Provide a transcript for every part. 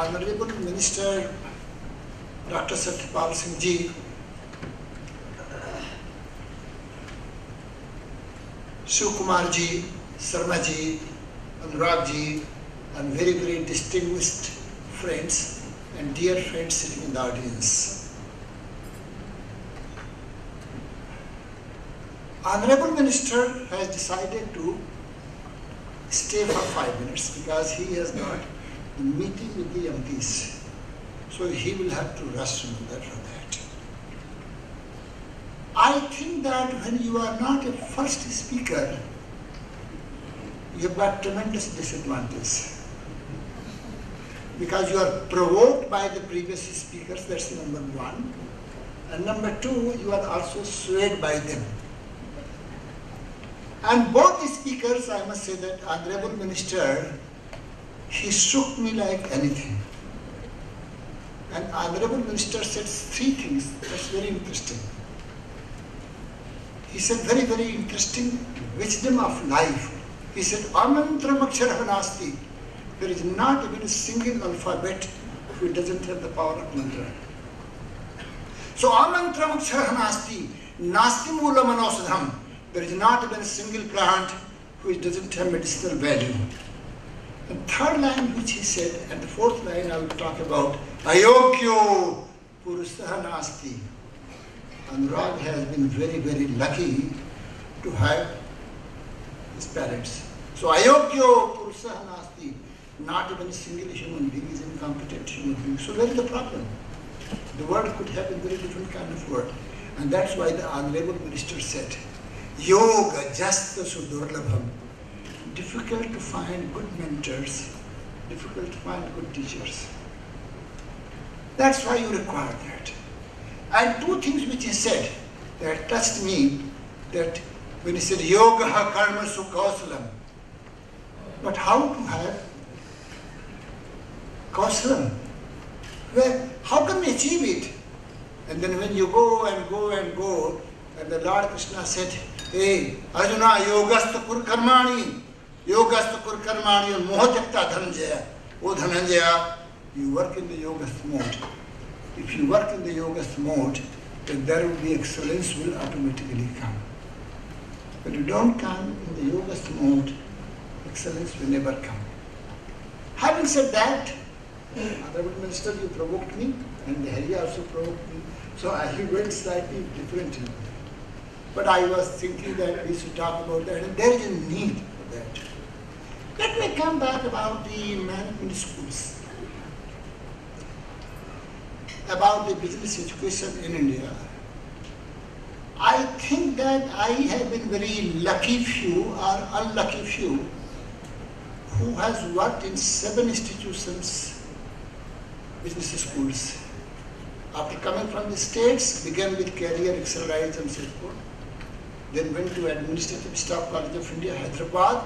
Honorable Minister Dr. Pritam Singh ji, Shiv Kumar ji, Sharma ji, Anurag ji, and very, very distinguished friends and dear friends sitting in the audience. Honorable Minister has decided to stay for 5 minutes because he has got the meeting with the MPs. So he will have to rush to do that for that. I think that when you are not a first speaker, you have got tremendous disadvantage. Because you are provoked by the previous speakers, that's number one. And number two, you are also swayed by them. And both the speakers, I must say that Honorable Minister, he shook me like anything. And Honorable Minister said 3 things, that's very interesting. He said very, very interesting wisdom of life. He said, Amantram akshara nasti. There is not even a single alphabet which doesn't have the power of mantra. So amantram akshara nasti, nasti mula manosadham. There is not even a single plant which doesn't have medicinal value. The third line which he said, and the fourth line I will talk about, ayogyo purusaha nasti. Anurag has been very, very lucky to have his parents. So ayogyo purusaha nasti. Not even a single human being is incompetent human being. So where is the problem? The word could have a very different kind of word. And that's why the Honorable Minister said, Yoga jasta sudurlabham. Difficult to find good mentors, difficult to find good teachers. That's why you require that. And 2 things which he said that touched me, that when he said, Yoga karma sukausalam. But how to have kausalam? Well, how can we achieve it? And then when you go and go and go, and the Lord Krishna said, hey, Arjuna, yogastha kur karmani, yogastha kur karmani, mohajakta dhananjaya. O dhananjaya, you work in the yogastha mode. If you work in the yogastha mode, then there will be excellence will automatically come. When you don't come in the yogastha mode, excellence will never come. Having said that, Honorable Minister, you provoked me, and Hari also provoked me. So he went slightly differently. But I was thinking that we should talk about that, and there is a need for that. Let me come back about the management schools, about the business education in India. I think that I have been very lucky few or unlucky few who has worked in 7 institutions, business schools. After coming from the states, began with career exercise and so forth. Then went to Administrative Staff College of India, Hyderabad.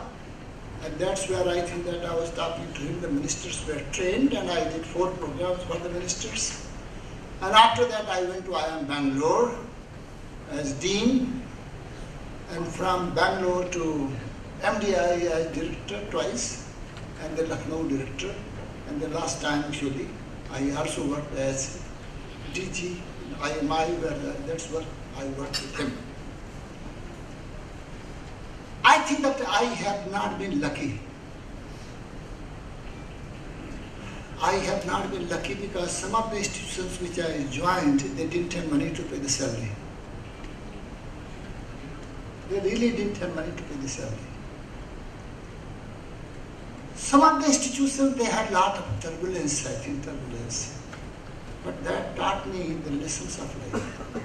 And that's where I think that I was talking to him. The ministers were trained and I did 4 programs for the ministers. And after that I went to IIM Bangalore as Dean. And from Bangalore to MDI as Director twice. And then Lucknow Director. And the last time actually I also worked as DG in IMI, where that's where I worked with him. I think that I have not been lucky. I have not been lucky because some of the institutions which I joined, they didn't have money to pay the salary. They really didn't have money to pay the salary. Some of the institutions, they had a lot of turbulence, I think turbulence. But that taught me the lessons of life.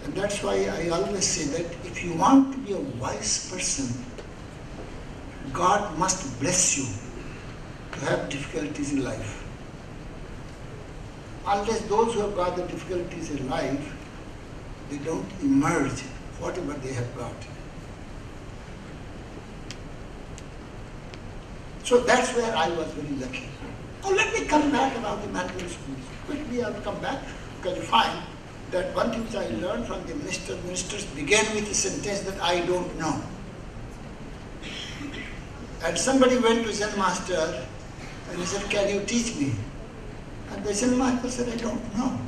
And that's why I always say that if you want to be a wise person, God must bless you to have difficulties in life. Unless those who have got the difficulties in life, they don't emerge whatever they have got. So that's where I was very lucky. Now let me come back about the management schools. Quickly I will come back because you find that one thing which I learned from the ministers began with a sentence that I don't know. And somebody went to Zen master And he said, can you teach me? And the Zen master said, I don't know.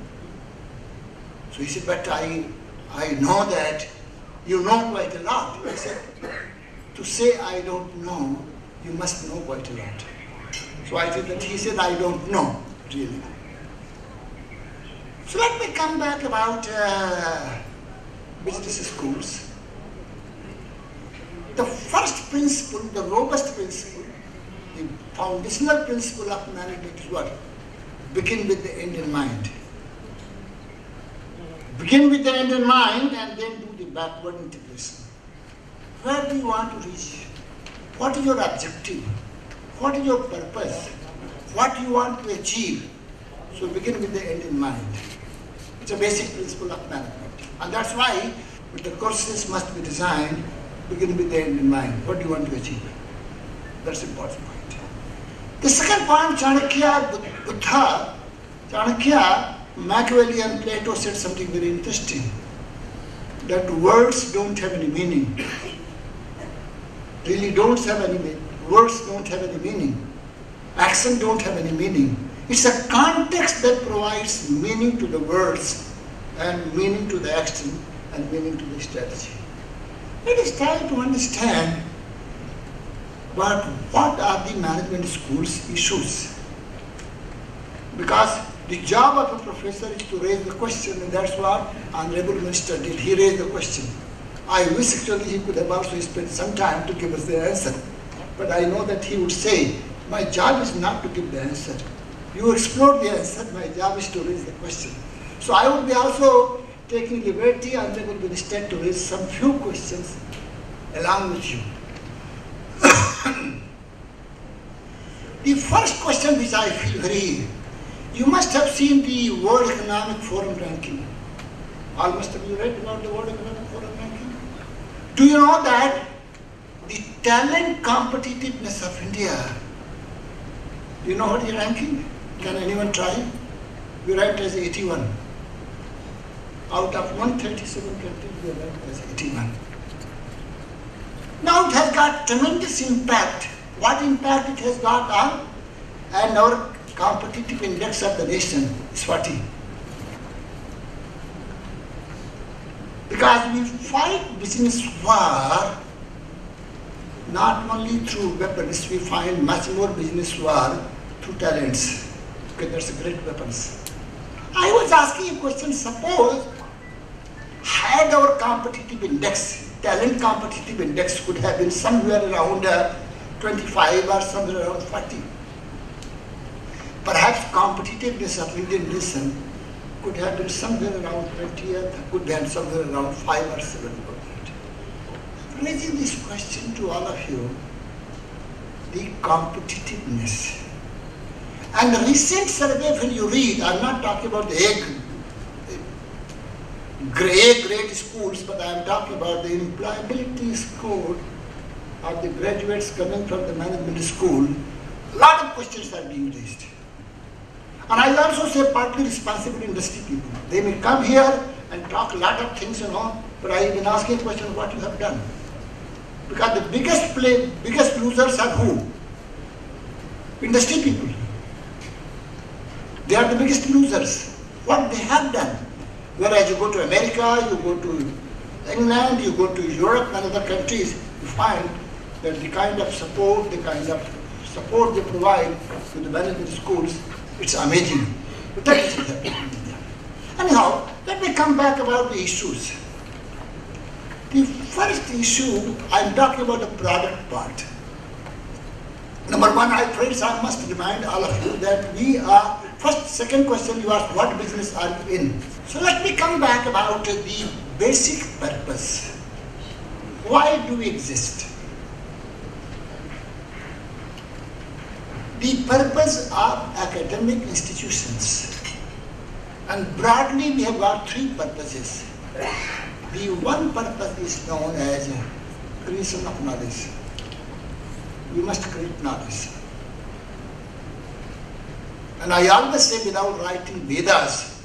So he said, but I know that you know quite a lot. He said, to say I don't know, you must know quite a lot. So I think that he said, I don't know, really. So let me come back about business schools. The first principle, the robust principle, the foundational principle of management is what? Begin with the end in mind. Begin with the end in mind and then do the backward integration. Where do you want to reach? What is your objective? What is your purpose? What do you want to achieve? So begin with the end in mind. It's a basic principle of management. And that's why the courses must be designed, begin with the end in mind. What do you want to achieve? That's the important point. The second point, Chanakya, Buddha, Chanakya, Machiavelli and Plato said something very interesting. That words don't have any meaning. Really don't have any meaning. Words don't have any meaning. Action don't have any meaning. It's a context that provides meaning to the words and meaning to the action and meaning to the strategy. It is time to understand what are the management schools issues. Because the job of a professor is to raise the question, and that's what Honorable Minister did. He raised the question. I wish actually he could have also spent some time to give us the answer. But I know that he would say, my job is not to give the answer. You explore the answer, my job is to raise the question. So I would be also taking liberty, Honorable Minister, to raise some few questions along with you. The first question which I feel very, you must have seen the World Economic Forum ranking. Almost have you read about the World Economic Forum ranking? Do you know that the talent competitiveness of India, do you know what the ranking? Can anyone try? We ranked as 81. Out of 137 countries, we ranked as 81. Now it has got tremendous impact. What impact it has got on? And our competitive index of the nation is 40. Because we fight business war not only through weapons, we find much more business war through talents. Okay, that's a great weapons. I was asking a question, suppose had our competitive index, talent competitive index could have been somewhere around 25 or somewhere around 40. Perhaps competitiveness of Indian nation could have been somewhere around 20th, could have been somewhere around 5 or 7%. Raising this question to all of you, the competitiveness. And the recent survey, when you read, I'm not talking about the A-grade schools, but I'm talking about the employability score of the graduates coming from the management school. A lot of questions are being raised. And I also say partly responsible industry people. They may come here and talk a lot of things and all, but I have been asking a question, what you have done. Because the biggest losers are who? Industry people. They are the biggest losers. What they have done. Whereas you go to America, you go to England, you go to Europe and other countries, you find that the kind of support they provide to the management schools, it's amazing. But that isn't happening in India. Anyhow, let me come back about the issues. The first issue, I'm talking about the product part. Number one, friends, I must remind all of you that we are, second question you asked, what business are you in? So let me come back about the basic purpose. Why do we exist? The purpose of academic institutions. And broadly we have got three purposes. The one purpose is known as creation of knowledge. We must create knowledge. And I always say without writing Vedas,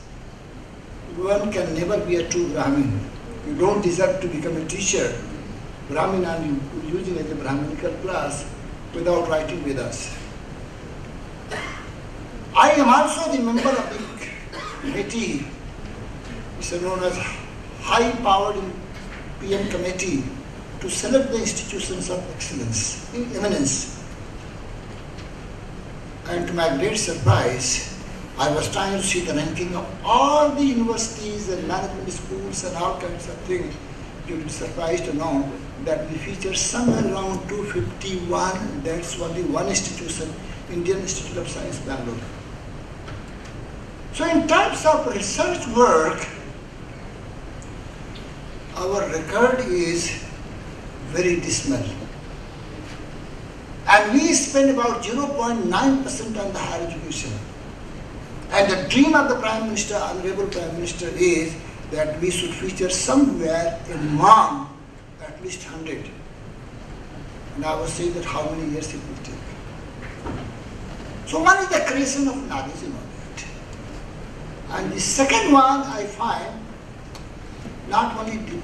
one can never be a true Brahmin. You don't deserve to become a teacher, Brahmin, and using as a Brahminical class without writing Vedas. I am also the member of the committee, which is known as high-powered PM committee to select the institutions of excellence, eminence. And to my great surprise, I was trying to see the ranking of all the universities and management schools and all kinds of things. You will be surprised to know that we feature somewhere around 251. That's only one institution, Indian Institute of Science, Bangalore. So in terms of research work, our record is very dismal. And we spend about 0.9% on the higher education. And the dream of the Prime Minister, Honorable Prime Minister, is that we should feature somewhere among at least 100. And I was saying that how many years it will take. So one is the creation of knowledge and all that. And the second one I find not only the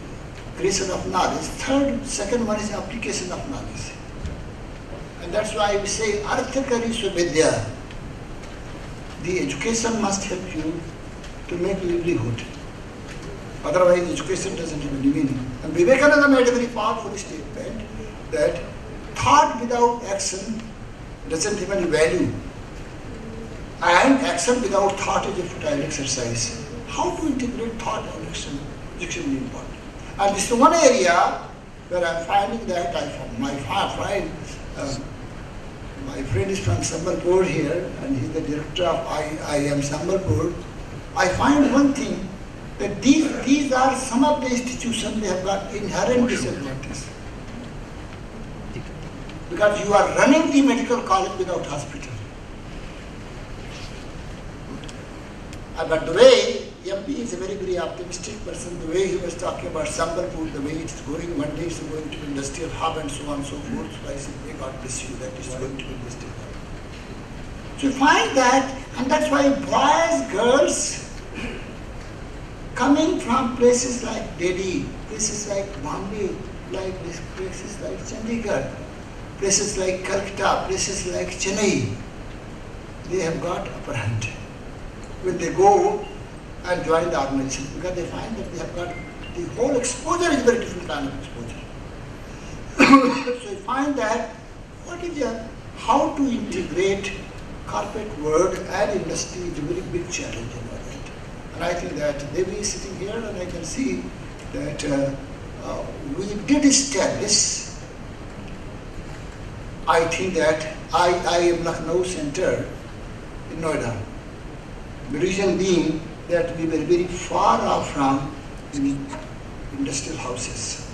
creation of knowledge, second one is application of knowledge. And that's why we say Arthakari Subhidya. The education must help you to make livelihood. Otherwise, education doesn't have any meaning. And Vivekananda made a very powerful statement that thought without action doesn't have any value. And action without thought is a futile exercise. How to integrate thought and action is extremely important. And this is one area where I'm finding that my friend is from Sambalpur here, and he's the director of IIM Sambalpur. I find one thing, that these are some of the institutions, they have got inherent disadvantages. Because you are running the medical college without hospital. But the way, MP is a very, very optimistic person, the way he was talking about Sambalpur, the way it is going, one day it's going to be industrial hub and so on and so forth. So I said, may God bless you, that is going to be industrial hub. So you find that, and that's why boys, girls, coming from places like Delhi, places like Bombay, like places like Chandigarh, places like Calcutta, places like Chennai, they have got upper hand when they go and join the organization, because they find that they have got the whole exposure is very different kind of exposure. So you find that how to integrate corporate world and industry is a very big challenge. And I think that they be sitting here and I can see that we did establish, I think that IIM Lucknow Center in Noida. The reason being that we were very far off from the industrial houses.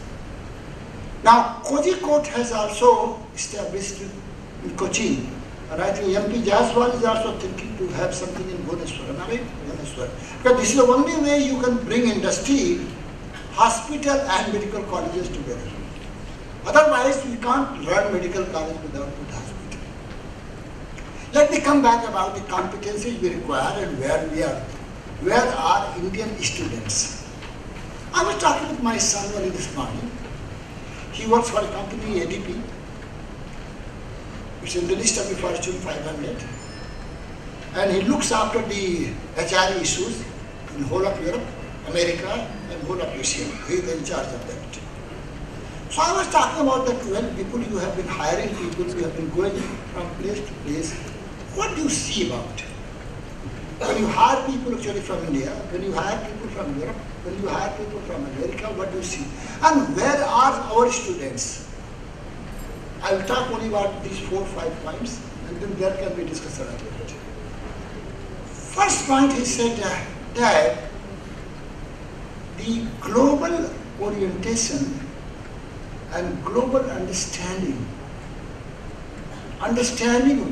Now, Kozhikode has also established in Cochin. And I think MP Jaiswal is also thinking to have something in Bhubaneswar. Because this is the only way you can bring industry, hospital and medical colleges together. Otherwise, we can't run medical college without good hospital. Let me come back about the competencies we require and where we are. Where are Indian students? I was talking with my son early this morning. He works for a company, ADP. It's in the list of the Fortune 500. And he looks after the HR issues in the whole of Europe, America, and whole of Asia. He is in charge of that. So I was talking about that when people, you have been hiring people, you have been going from place to place. What do you see about it? When you hire people actually from India, when you hire people from Europe, when you hire people from America, what do you see? And where are our students? I will talk only about these 4 or 5 points, and then there can be discussion about it. First point, he said that the global orientation and global understanding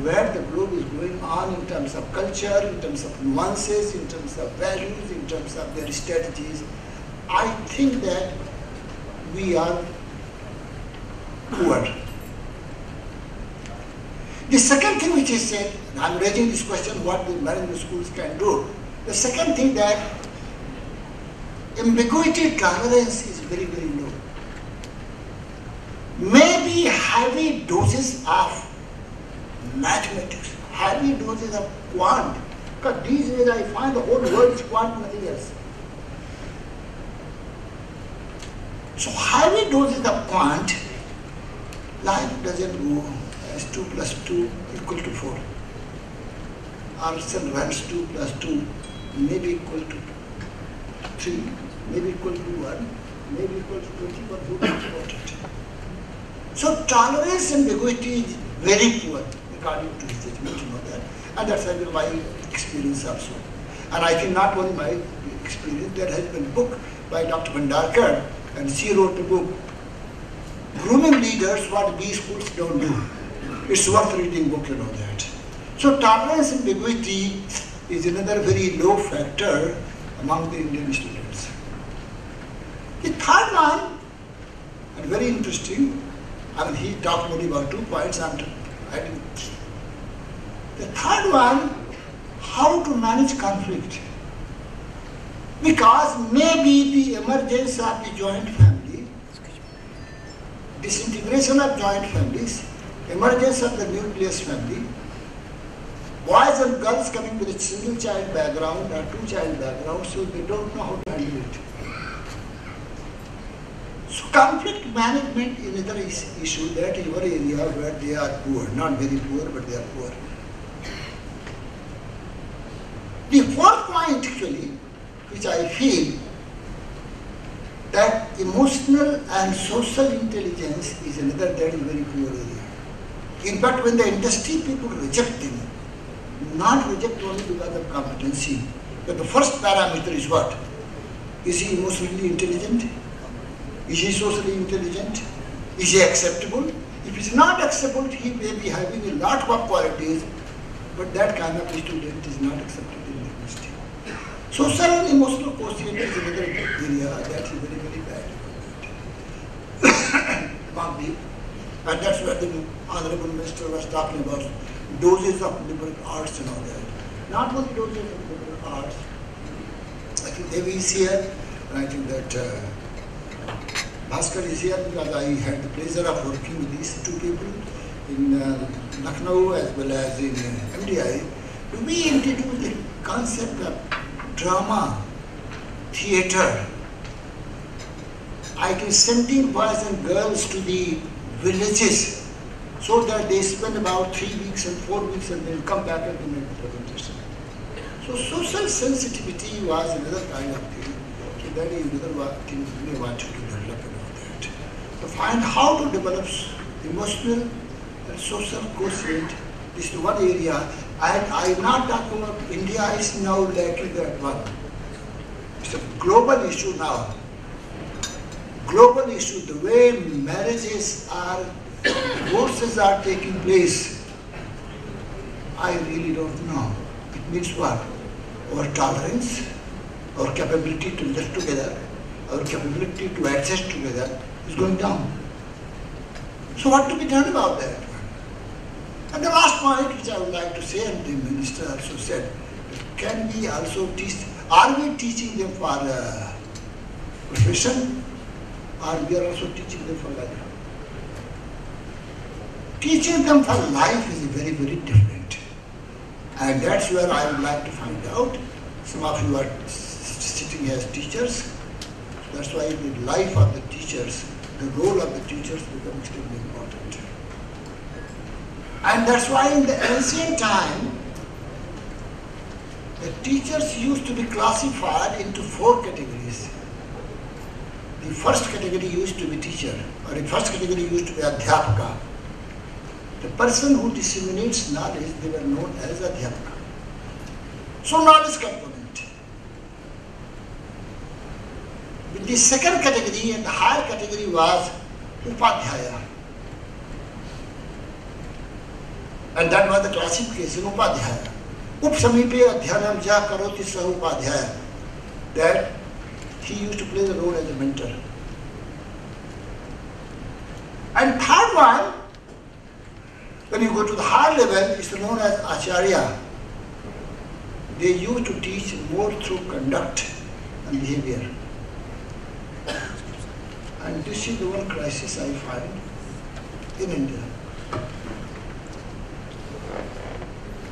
where the globe is going on in terms of culture, in terms of nuances, in terms of values, in terms of their strategies, I think that we are poor. The second thing which is said, and I am raising this question, what the management schools can do. The second thing, that ambiguity tolerance is very, very low. Maybe heavy doses of mathematics, heavy doses of quant. Because these days I find the whole world is quant, nothing else. So heavy doses of quant, life doesn't go as 2 plus 2 equal to 4. Or still runs 2 plus 2 maybe equal to 3, maybe equal to 1, maybe equal to 20, but who knows about it. So tolerance ambiguity is very poor according to his judgment, you know that. And that's my experience also. And I think not only my experience, there has been a book by Dr. Bhandarkar, and she wrote a book, Grooming Leaders, What BSchools Don't Do. It's worth reading book, you know that. So tolerance ambiguity is another very low factor among the Indian students. The third one, and very interesting, I mean he talked only about 2 points, I didn't. The third one, how to manage conflict. Because maybe the emergence of the joint family, disintegration of joint families, emergence of the nucleus family, boys and girls coming with a single child background or 2 child background, so they don't know how to handle it. So conflict management is another issue, that is your area where they are poor, not very poor, but they are poor. The fourth point actually, which I feel, that emotional and social intelligence is another that is very poor area. In fact, when the industry people reject them, not reject only because of competency, but the first parameter is what? Is he emotionally intelligent? Is he socially intelligent? Is he acceptable? If he is not acceptable, he may be having a lot of qualities, but that kind of student is not accepted in the university. Social and emotional quotient is another area that is very, very bad. And that's where the Honorable Minister was talking about doses of liberal arts and all that. Not only doses of liberal arts, I think Devi is here, and I think that Bhaskar is here because I had the pleasure of working with these 2 people in Lucknow as well as in MDI. We introduced the concept of drama, theatre. I can sending boys and girls to the villages so that they spend about 3 weeks and 4 weeks and then come back and make the presentation. So social sensitivity was another kind of thing. So that is another thing we wanted to develop about that. To find how to develop emotional and social quotient is one area. And I am not talking about India is now lacking that one. It's a global issue now. Global issue, the way marriages are, divorces are taking place, I really don't know. It means what? Our tolerance, our capability to live together, our capability to adjust together is going down. So what to be done about that? And the last point which I would like to say, and the Minister also said, can we also teach, are we teaching them for profession, or we are also teaching them for life? Teaching them for life is very, very different. And that's where I would like to find out. Some of you are sitting as teachers. That's why the life of the teachers, the role of the teachers becomes extremely important. And that's why in the ancient time, the teachers used to be classified into 4 categories. The first category used to be teacher, or the first category used to be adhyapaka. The person who disseminates knowledge, they were known as adhyapaka. So knowledge component. With the second category and the higher category was upadhyaya. And that was the classification upadhyaya. Upsamipe adhyanam ja karoti sah upadhyaya. That he used to play the role as a mentor. And third one, when you go to the higher level, it's known as acharya. They used to teach more through conduct and behavior. And this is the one crisis I find in India.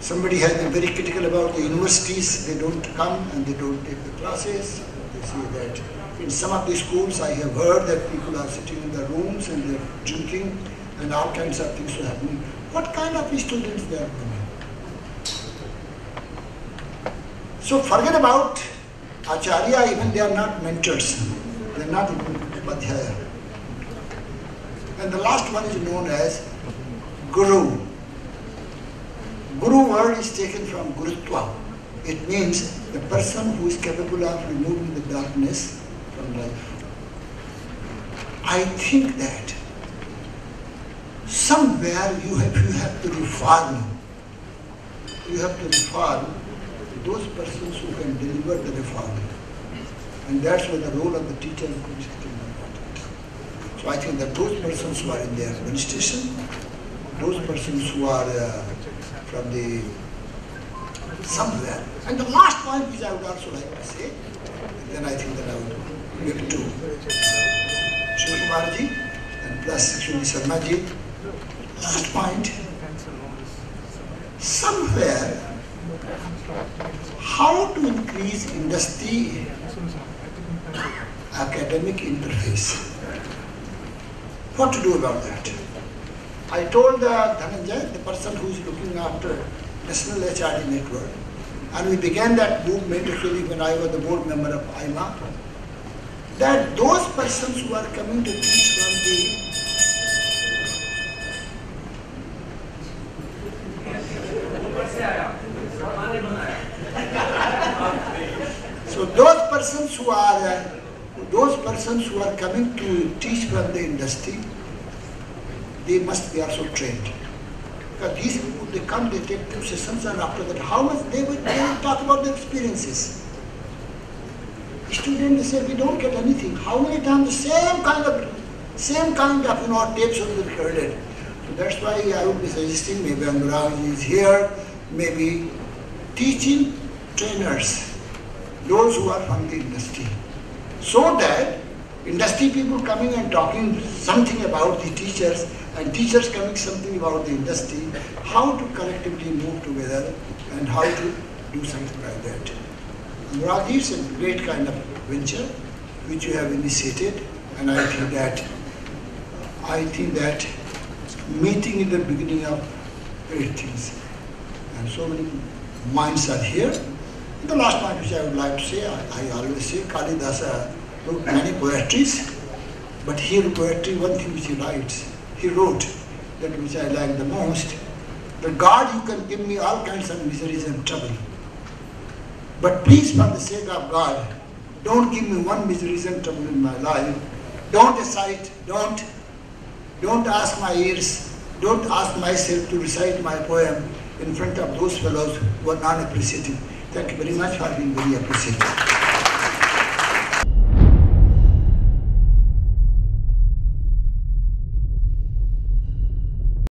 Somebody has been very critical about the universities. They don't come and they don't take the classes. They say that in some of the schools I have heard that people are sitting in their rooms and they're drinking and all kinds of things are happening. What kind of students they are becoming? So forget about Acharya, even they are not mentors. They are not even Upadhyaya. And the last one is known as Guru. Guru word is taken from Gurutva. It means the person who is capable of removing the darkness from life. I think that somewhere you have to reform. You have to reform those persons who can deliver the reform. And that's where the role of the teacher is extremely important. So I think that those persons who are in the administration, those persons who are from the somewhere. And the last point which I would also like to say, then I think that I would give it to Shiv Kumarji and plus Shri Sharmaji. Last point, somewhere, how to increase industry academic interface. What to do about that? I told Dhananjay, the person who is looking after National HRD Network, and we began that movement actually when I was the board member of IMA, that those persons who are coming to teach from the so those persons who are coming to teach from the industry, they must be also trained. Because these people, they come, they take 2 sessions, and after that, how much they will talk about their experiences. Students, they say, we don't get anything. How many times the same kind of tapes will be recorded. So that's why I would be suggesting, maybe Anurag is here, maybe teaching trainers, those who are from the industry, so that industry people coming and talking something about the teachers and teachers coming something about the industry, how to collectively move together and how to do something like that. Anurag, is a great kind of venture which you have initiated, and I think that meeting is the beginning of great things. And so many minds are here. The last point which I would like to say, I always say, Kalidasa wrote many poetries, but here poetry, one thing which he wrote, that which I like the most, that God, you can give me all kinds of miseries and trouble, but please, for the sake of God, don't give me one miseries and trouble in my life. Don't recite, don't ask my ears, don't ask myself to recite my poem in front of those fellows who are non-appreciative. Thank you very much for being very appreciative.